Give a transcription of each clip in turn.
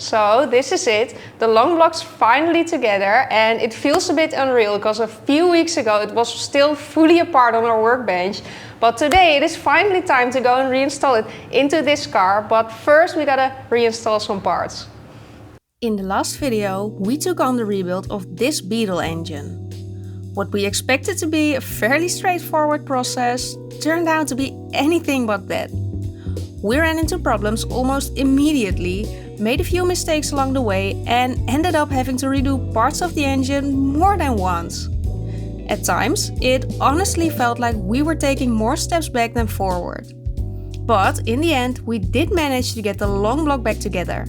So this is it, the long block's finally together, and it feels a bit unreal because a few weeks ago it was still fully apart on our workbench. But today it is finally time to go and reinstall it into this car, but first we gotta reinstall some parts. In the last video we took on the rebuild of this Beetle engine. What we expected to be a fairly straightforward process turned out to be anything but that. We ran into problems almost immediately, made a few mistakes along the way, and ended up having to redo parts of the engine more than once. At times, it honestly felt like we were taking more steps back than forward. But in the end, we did manage to get the long block back together.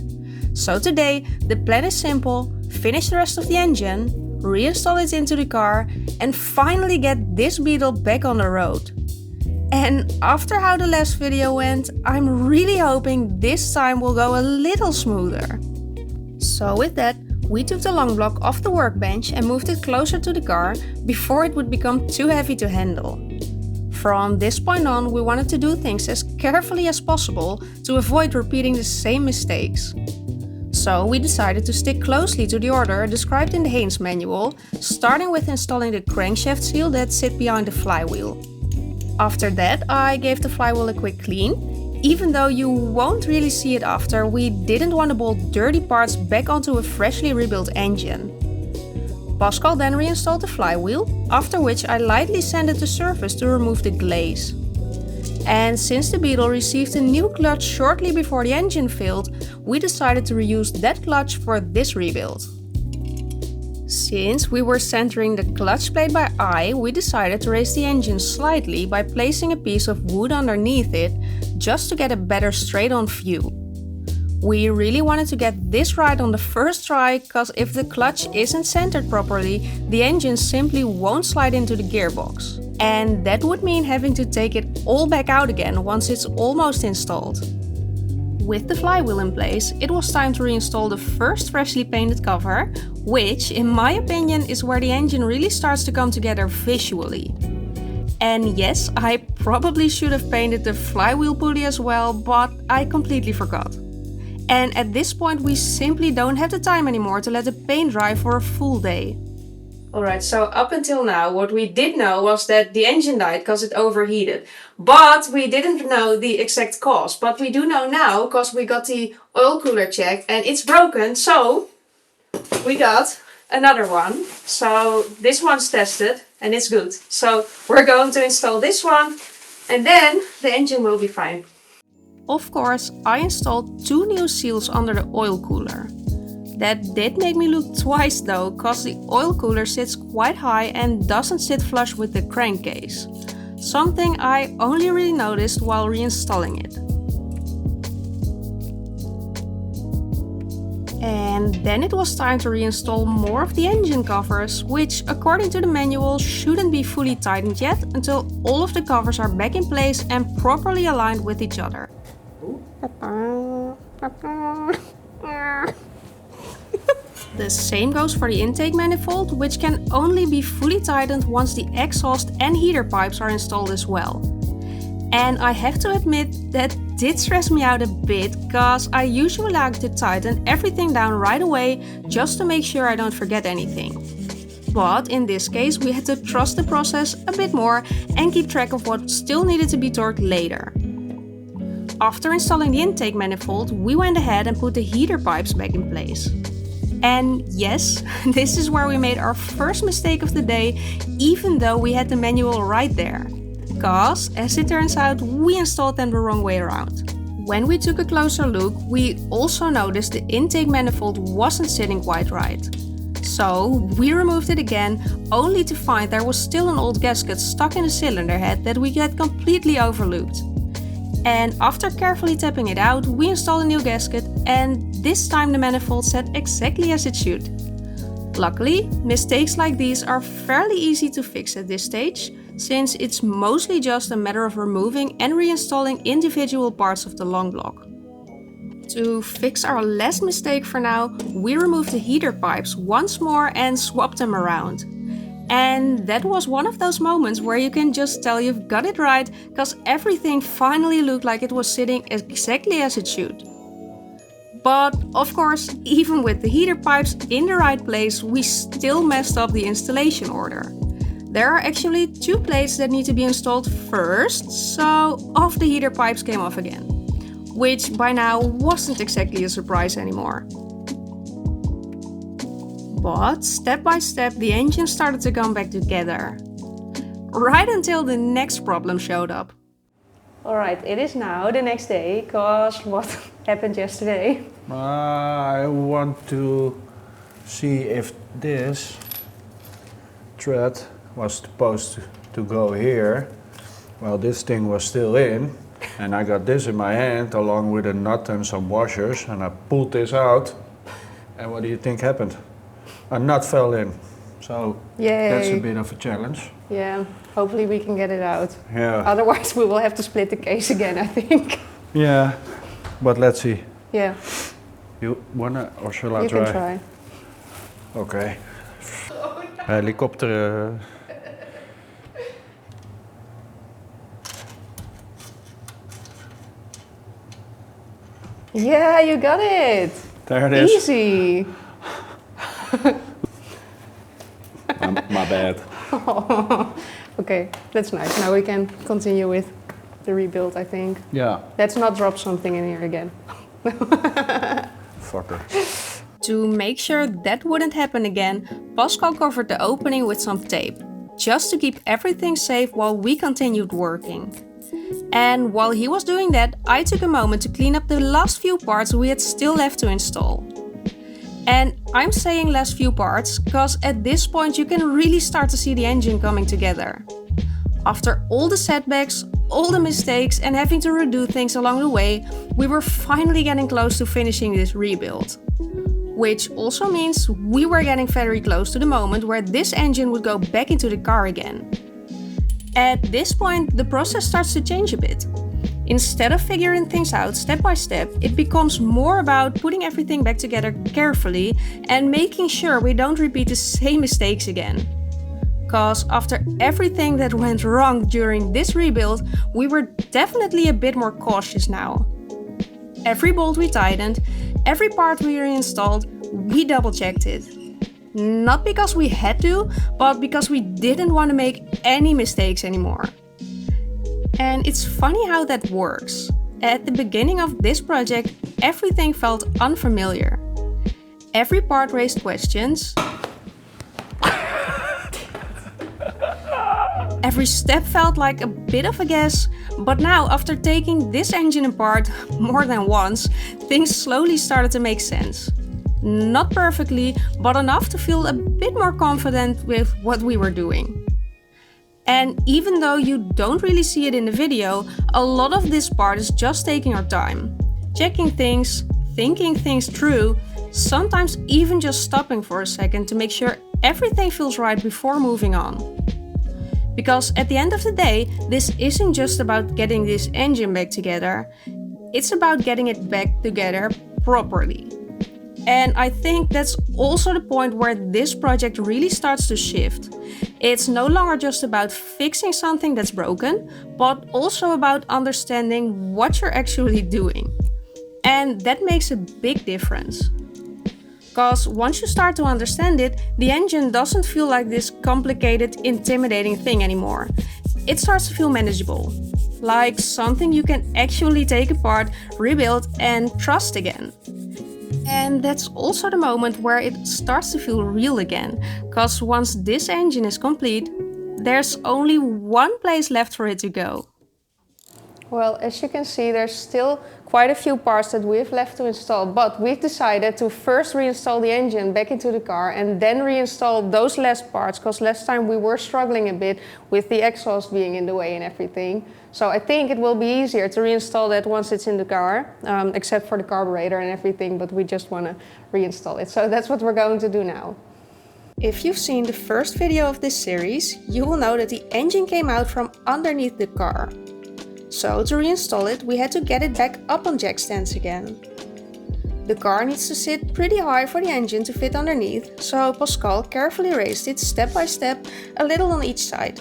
So today, the plan is simple: finish the rest of the engine, reinstall it into the car, and finally get this Beetle back on the road. And after how the last video went, I'm really hoping this time will go a little smoother. So with that, we took the long block off the workbench and moved it closer to the car before it would become too heavy to handle. From this point on, we wanted to do things as carefully as possible to avoid repeating the same mistakes. So we decided to stick closely to the order described in the Haynes manual, starting with installing the crankshaft seal that sits behind the flywheel. After that, I gave the flywheel a quick clean. Even though you won't really see it after, we didn't want to bolt dirty parts back onto a freshly rebuilt engine. Pascal then reinstalled the flywheel, after which I lightly sanded the surface to remove the glaze. And since the Beetle received a new clutch shortly before the engine failed, we decided to reuse that clutch for this rebuild. Since we were centering the clutch plate by eye, we decided to raise the engine slightly by placing a piece of wood underneath it, just to get a better straight-on view. We really wanted to get this right on the first try, cause if the clutch isn't centered properly, the engine simply won't slide into the gearbox. And that would mean having to take it all back out again once it's almost installed. With the flywheel in place, it was time to reinstall the first freshly painted cover, which, in my opinion, is where the engine really starts to come together visually. And yes, I probably should have painted the flywheel pulley as well, but I completely forgot. And at this point we simply don't have the time anymore to let the paint dry for a full day. Alright, so up until now what we did know was that the engine died because it overheated. But we didn't know the exact cause. But we do know now because we got the oil cooler checked and it's broken, so we got another one. So this one's tested and it's good. So we're going to install this one and then the engine will be fine. Of course, I installed two new seals under the oil cooler. That did make me look twice though, cause the oil cooler sits quite high and doesn't sit flush with the crankcase. Something I only really noticed while reinstalling it. And then it was time to reinstall more of the engine covers, which according to the manual shouldn't be fully tightened yet until all of the covers are back in place and properly aligned with each other. The same goes for the intake manifold, which can only be fully tightened once the exhaust and heater pipes are installed as well. And I have to admit that did stress me out a bit, cause I usually like to tighten everything down right away just to make sure I don't forget anything. But in this case we had to trust the process a bit more and keep track of what still needed to be torqued later. After installing the intake manifold, we went ahead and put the heater pipes back in place. And yes, this is where we made our first mistake of the day, even though we had the manual right there. Cause, as it turns out, we installed them the wrong way around. When we took a closer look, we also noticed the intake manifold wasn't sitting quite right. So we removed it again, only to find there was still an old gasket stuck in the cylinder head that we had completely overlooked. And after carefully tapping it out, we installed a new gasket, and this time the manifold sat exactly as it should. Luckily, mistakes like these are fairly easy to fix at this stage, since it's mostly just a matter of removing and reinstalling individual parts of the long block. To fix our last mistake for now, we removed the heater pipes once more and swapped them around. And that was one of those moments where you can just tell you've got it right, because everything finally looked like it was sitting exactly as it should. But of course, even with the heater pipes in the right place, we still messed up the installation order. There are actually 2 plates that need to be installed first, so half the heater pipes came off again, which by now wasn't exactly a surprise anymore. But step by step the engine started to come back together. Right until the next problem showed up. Alright, it is now the next day, cause what happened yesterday? I want to see if this thread was supposed to go here. Well, this thing was still in, and I got this in my hand along with a nut and some washers, and I pulled this out, and what do you think happened? A nut fell in, so Yay. That's a bit of a challenge. Yeah, hopefully we can get it out. Yeah. Otherwise we will have to split the case again, I think. Yeah, but let's see. Yeah. You wanna, or shall I try? You can try. Okay. Helikopter. Yeah, you got it. There it is. Easy. My bad. Okay, that's nice. Now we can continue with the rebuild, I think. Yeah. Let's not drop something in here again. Fucker. To make sure that wouldn't happen again, Pascal covered the opening with some tape, just to keep everything safe while we continued working. And while he was doing that, I took a moment to clean up the last few parts we had still left to install. And I'm saying last few parts, cause at this point you can really start to see the engine coming together. After all the setbacks, all the mistakes and having to redo things along the way, we were finally getting close to finishing this rebuild. Which also means we were getting very close to the moment where this engine would go back into the car again. At this point, the process starts to change a bit. Instead of figuring things out step by step, it becomes more about putting everything back together carefully and making sure we don't repeat the same mistakes again. Cause after everything that went wrong during this rebuild, we were definitely a bit more cautious now. Every bolt we tightened, every part we reinstalled, we double checked it. Not because we had to, but because we didn't want to make any mistakes anymore. And it's funny how that works. At the beginning of this project, everything felt unfamiliar. Every part raised questions. Every step felt like a bit of a guess, but now after taking this engine apart more than once, things slowly started to make sense. Not perfectly, but enough to feel a bit more confident with what we were doing. And even though you don't really see it in the video, a lot of this part is just taking our time. Checking things, thinking things through, sometimes even just stopping for a second to make sure everything feels right before moving on. Because at the end of the day, this isn't just about getting this engine back together, it's about getting it back together properly. And I think that's also the point where this project really starts to shift. It's no longer just about fixing something that's broken, but also about understanding what you're actually doing. And that makes a big difference. Because once you start to understand it, the engine doesn't feel like this complicated, intimidating thing anymore. It starts to feel manageable. Like something you can actually take apart, rebuild, and trust again. And that's also the moment where it starts to feel real again, because once this engine is complete, there's only one place left for it to go. Well, as you can see, there's still quite a few parts that we've left to install, but we've decided to first reinstall the engine back into the car and then reinstall those last parts, because last time we were struggling a bit with the exhaust being in the way and everything. So I think it will be easier to reinstall that once it's in the car, except for the carburetor and everything, but we just want to reinstall it. So that's what we're going to do now. If you've seen the first video of this series, you will know that the engine came out from underneath the car. So to reinstall it, we had to get it back up on jack stands again. The car needs to sit pretty high for the engine to fit underneath, so Pascal carefully raised it step by step, a little on each side.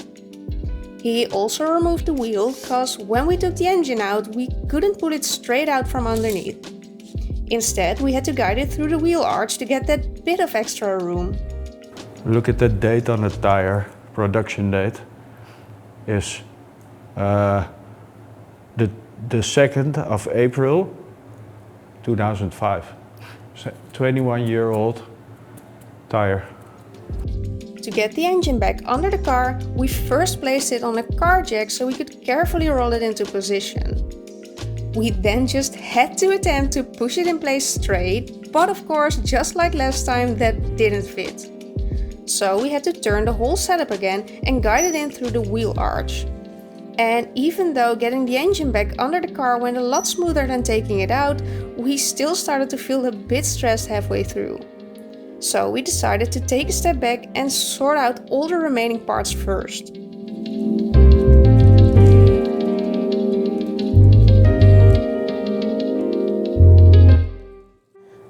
He also removed the wheel, cause when we took the engine out, we couldn't pull it straight out from underneath. Instead, we had to guide it through the wheel arch to get that bit of extra room. Look at the date on the tire. Production date is the 2nd of April 2005. 21-year-old tire. To get the engine back under the car, we first placed it on a car jack so we could carefully roll it into position. We then just had to attempt to push it in place straight, but of course, just like last time, that didn't fit. So we had to turn the whole setup again and guide it in through the wheel arch. And even though getting the engine back under the car went a lot smoother than taking it out, we still started to feel a bit stressed halfway through. So we decided to take a step back and sort out all the remaining parts first.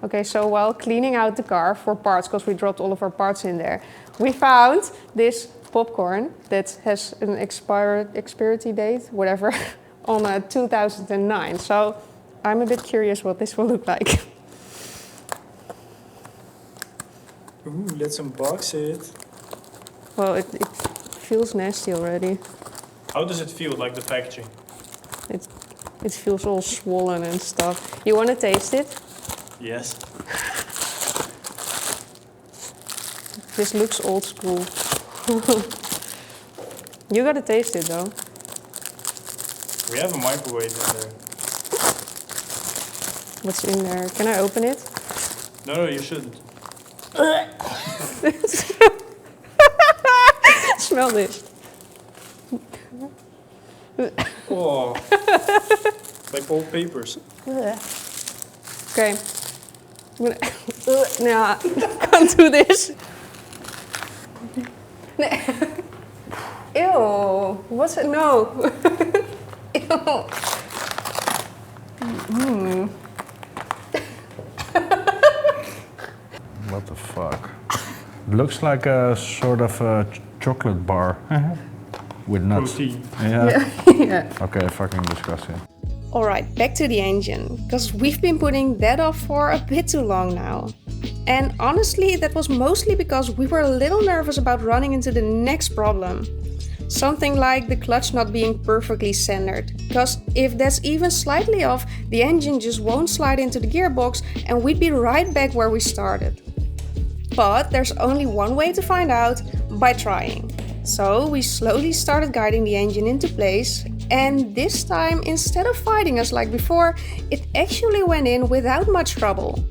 Okay, so while cleaning out the car for parts, because we dropped all of our parts in there, we found this popcorn that has an expiry date, whatever, on 2009. So I'm a bit curious what this will look like. Ooh, let's unbox it. Well, it feels nasty already. How does it feel, like the packaging? It feels all swollen and stuff. You want to taste it? Yes. This looks old school. You gotta taste it though. We have a microwave in there. What's in there? Can I open it? No, you shouldn't. Smell this. Oh, like old papers. Okay. Nah, can't do this. Ew, what's it? No. Ew. What the fuck? It looks like a sort of a chocolate bar with nuts. Protein. Yeah. Yeah. Okay, fucking disgusting. Alright, back to the engine, because we've been putting that off for a bit too long now. And honestly, that was mostly because we were a little nervous about running into the next problem. Something like the clutch not being perfectly centered, because if that's even slightly off, the engine just won't slide into the gearbox and we'd be right back where we started. But there's only one way to find out, by trying. So we slowly started guiding the engine into place, and this time, instead of fighting us like before, it actually went in without much trouble.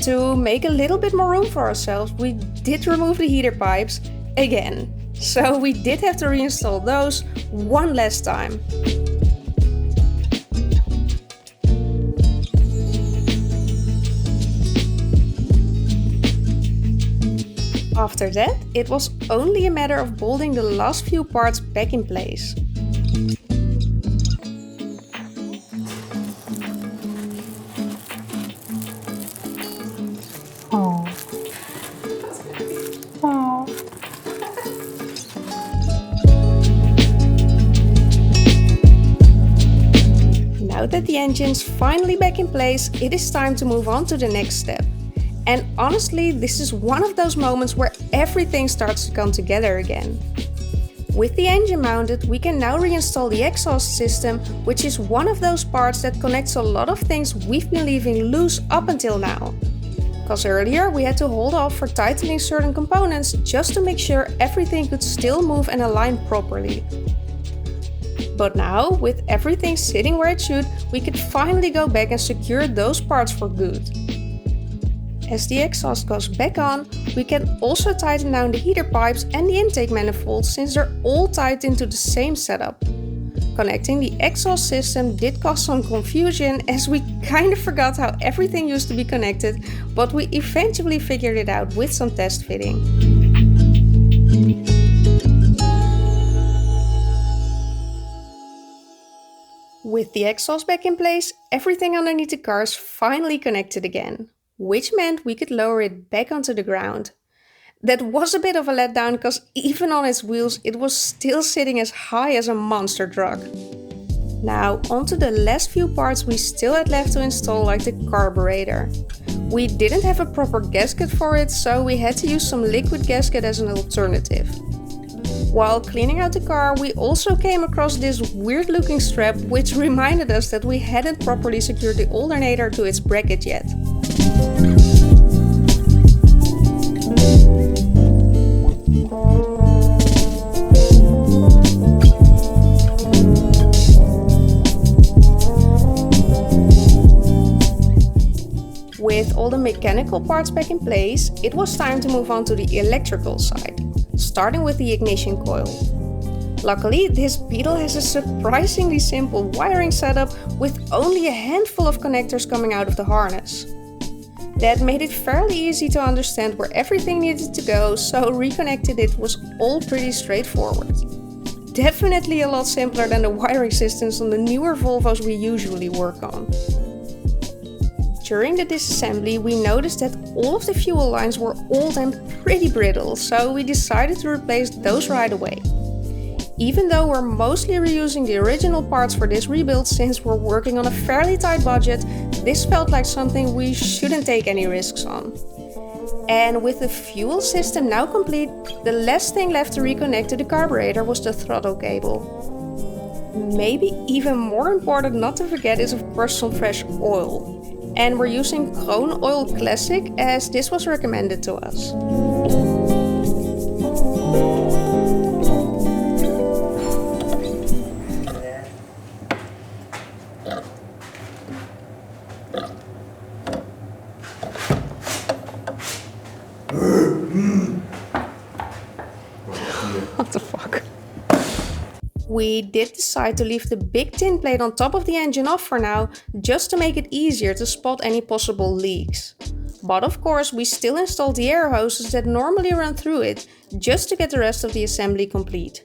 To make a little bit more room for ourselves, we did remove the heater pipes again. So we did have to reinstall those one last time. After that, it was only a matter of bolting the last few parts back in place. Now that the engine's finally back in place, it is time to move on to the next step. And honestly, this is one of those moments where everything starts to come together again. With the engine mounted, we can now reinstall the exhaust system, which is one of those parts that connects a lot of things we've been leaving loose up until now. Because earlier we had to hold off for tightening certain components just to make sure everything could still move and align properly. But now, with everything sitting where it should, we could finally go back and secure those parts for good. As the exhaust goes back on, we can also tighten down the heater pipes and the intake manifold since they're all tied into the same setup. Connecting the exhaust system did cause some confusion as we kind of forgot how everything used to be connected, but we eventually figured it out with some test fitting. With the exhaust back in place, everything underneath the car is finally connected again, which meant we could lower it back onto the ground. That was a bit of a letdown because even on its wheels it was still sitting as high as a monster truck. Now onto the last few parts we still had left to install, like the carburetor. We didn't have a proper gasket for it, so we had to use some liquid gasket as an alternative. While cleaning out the car, we also came across this weird looking strap which reminded us that we hadn't properly secured the alternator to its bracket yet. With all the mechanical parts back in place, it was time to move on to the electrical side, starting with the ignition coil. Luckily, this Beetle has a surprisingly simple wiring setup with only a handful of connectors coming out of the harness. That made it fairly easy to understand where everything needed to go, so reconnecting it was all pretty straightforward. Definitely a lot simpler than the wiring systems on the newer Volvos we usually work on. During the disassembly, we noticed that all of the fuel lines were old and pretty brittle, so we decided to replace those right away. Even though we're mostly reusing the original parts for this rebuild since we're working on a fairly tight budget, this felt like something we shouldn't take any risks on. And with the fuel system now complete, the last thing left to reconnect to the carburetor was the throttle cable. Maybe even more important not to forget is of course some fresh oil. And we're using Kroon Oil Classic as this was recommended to us. What the fuck? We did decide to leave the big tin plate on top of the engine off for now, just to make it easier to spot any possible leaks. But of course we still installed the air hoses that normally run through it, just to get the rest of the assembly complete.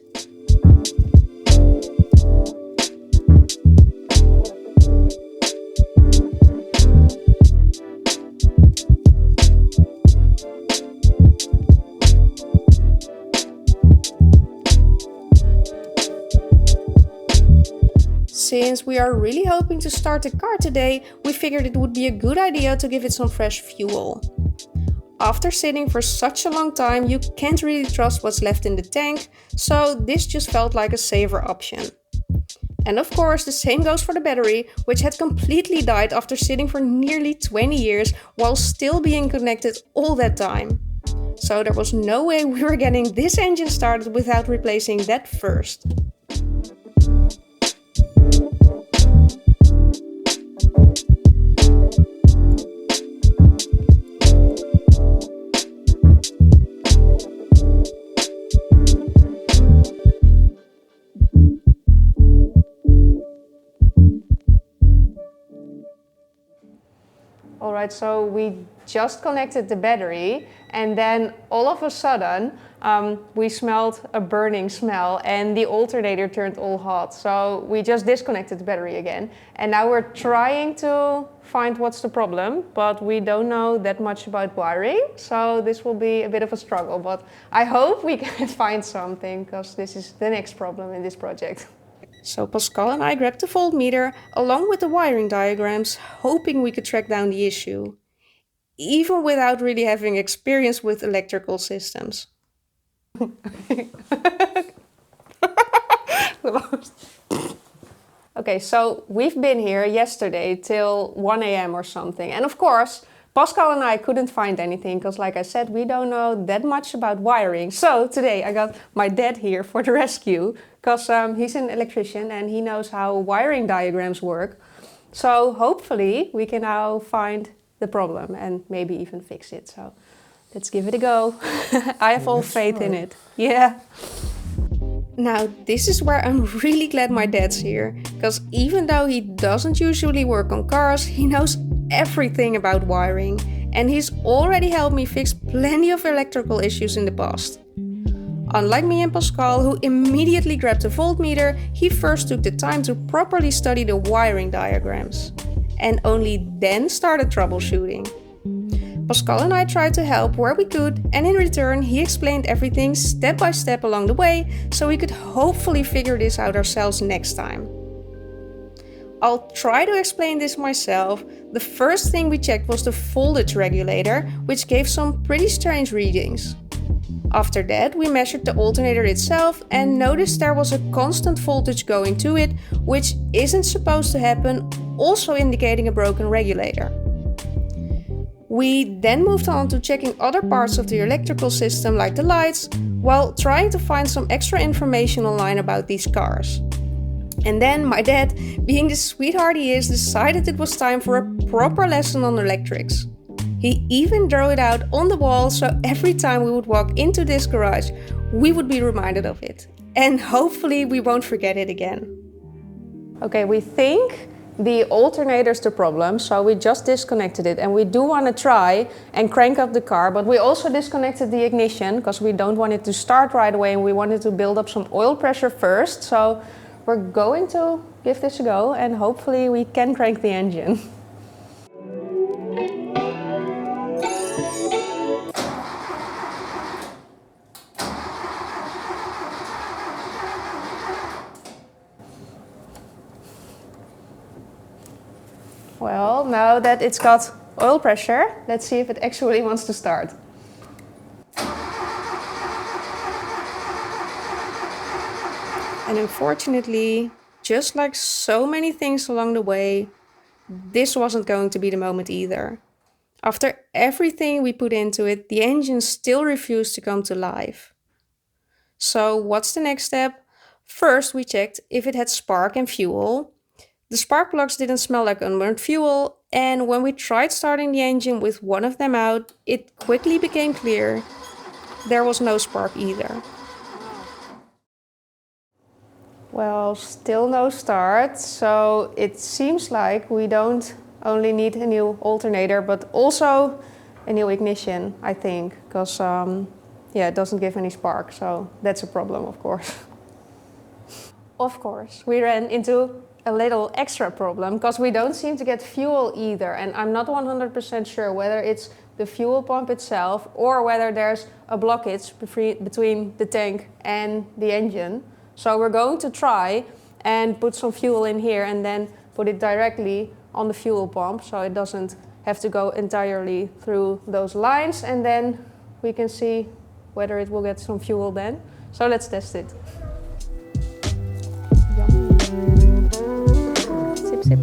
Since we are really hoping to start the car today, we figured it would be a good idea to give it some fresh fuel. After sitting for such a long time, you can't really trust what's left in the tank, so this just felt like a safer option. And of course, the same goes for the battery, which had completely died after sitting for nearly 20 years while still being connected all that time. So there was no way we were getting this engine started without replacing that first. Alright, so we just connected the battery and then all of a sudden we smelled a burning smell and the alternator turned all hot. So we just disconnected the battery again and now we're trying to find what's the problem, but we don't know that much about wiring, so this will be a bit of a struggle, but I hope we can find something because this is the next problem in this project. So Pascal and I grabbed the voltmeter along with the wiring diagrams, hoping we could track down the issue, even without really having experience with electrical systems. Okay, so we've been here yesterday till 1 AM or something, and of course Pascal and I couldn't find anything because, like I said, we don't know that much about wiring. So today I got my dad here for the rescue because he's an electrician and he knows how wiring diagrams work. So hopefully we can now find the problem and maybe even fix it. So let's give it a go. I have all faith in it. Yeah. Now this is where I'm really glad my dad's here, because even though he doesn't usually work on cars, he knows everything about wiring and he's already helped me fix plenty of electrical issues in the past. Unlike me and Pascal, who immediately grabbed the voltmeter, he first took the time to properly study the wiring diagrams and only then started troubleshooting. Pascal and I tried to help where we could, and in return he explained everything step by step along the way, so we could hopefully figure this out ourselves next time. I'll try to explain this myself. The first thing we checked was the voltage regulator, which gave some pretty strange readings. After that, we measured the alternator itself and noticed there was a constant voltage going to it, which isn't supposed to happen, also indicating a broken regulator. We then moved on to checking other parts of the electrical system like the lights, while trying to find some extra information online about these cars. And then my dad, being the sweetheart he is, decided it was time for a proper lesson on electrics. He even drew it out on the wall, so every time we would walk into this garage, we would be reminded of it. And hopefully we won't forget it again. Okay, we think the alternator's the problem, so we just disconnected it, and we do want to try and crank up the car, but we also disconnected the ignition because we don't want it to start right away and we wanted to build up some oil pressure first. So we're going to give this a go and hopefully we can crank the engine. Well, now that it's got oil pressure, let's see if it actually wants to start. And unfortunately, just like so many things along the way, this wasn't going to be the moment either. After everything we put into it, the engine still refused to come to life. So what's the next step? First, we checked if it had spark and fuel. The spark plugs didn't smell like unburned fuel, and when we tried starting the engine with one of them out, it quickly became clear there was no spark either. Well, still no start, so it seems like we don't only need a new alternator, but also a new ignition, I think, because it doesn't give any spark, so that's a problem, of course. Of course, we ran into a little extra problem because we don't seem to get fuel either, and I'm not 100% sure whether it's the fuel pump itself or whether there's a blockage between the tank and the engine. So we're going to try and put some fuel in here and then put it directly on the fuel pump so it doesn't have to go entirely through those lines, and then we can see whether it will get some fuel then. So let's test it. Sip, sip.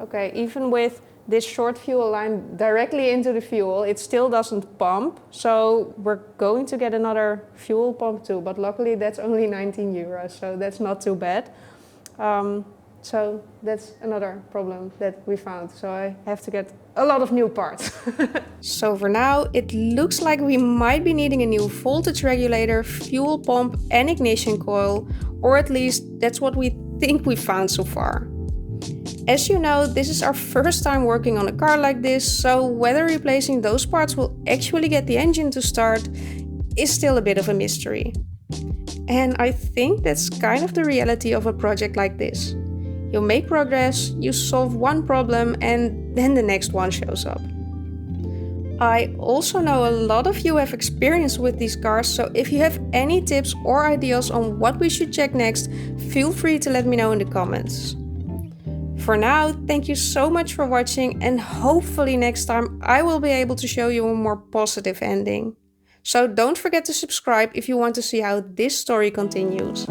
Okay, even with this short fuel line directly into the fuel, it still doesn't pump. So we're going to get another fuel pump too, but luckily that's only 19 euros, so that's not too bad. So that's another problem that we found. So I have to get a lot of new parts. So for now, it looks like we might be needing a new voltage regulator, fuel pump and ignition coil, or at least that's what we think we found so far. As you know, this is our first time working on a car like this, so whether replacing those parts will actually get the engine to start is still a bit of a mystery. And I think that's kind of the reality of a project like this. You make progress, you solve one problem, and then the next one shows up. I also know a lot of you have experience with these cars, so if you have any tips or ideas on what we should check next, feel free to let me know in the comments. For now, thank you so much for watching, and hopefully next time I will be able to show you a more positive ending. So don't forget to subscribe if you want to see how this story continues.